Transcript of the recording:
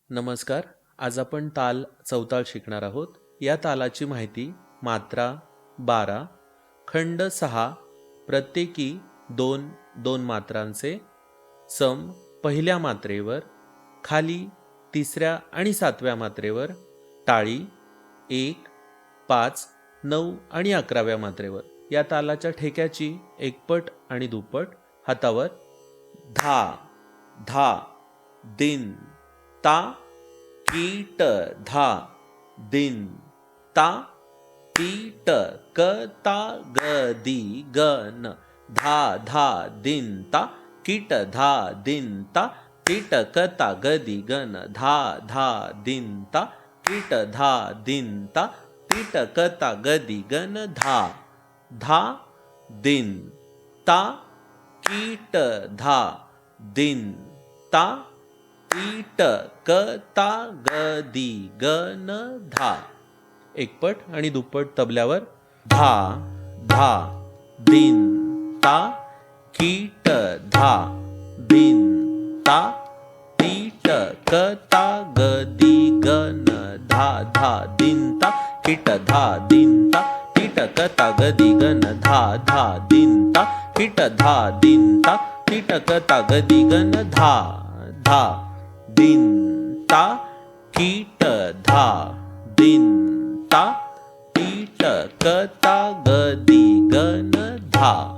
नमस्कार. आज आपण ताल चौताल शिकणार आहोत. या तालाची माहिती मात्रा 12, खंड 6, प्रत्येकी 2 2 मात्रांचे, सम पहिल्या मात्रेवर, खाली तिसऱ्या आणि 7व्या मात्रेवर, टाळी 1, 5, 9 आणि 11व्या मात्रेवर. या तालाच्या ठेक्याची एकपट आणि दुप्पट. हातावर धा धा दिन ता कीट धा दिन ता कीट कता गदी गन धा धा दिन ता कीट धा दिन ता कीट कता गदी गन धा धा दिन ता कीट धा दिन ता कीट कता गदी गन धा धा दिन ता कीट धा दिन ता कीट कता गदी गन धा. एकपट आणि दुप्पट तबल्यावर धा धा दिन ता कीट धा दिन ता कीट कता गदी गन धा धा दिन ता कीट धा दिन ता कीट कता गदी गन धा धा दिन ता कीट धा दिन ता कीट कता गदी गन धा धा दिन ता कीट धा दिन ता कीट कता गदी गन धा.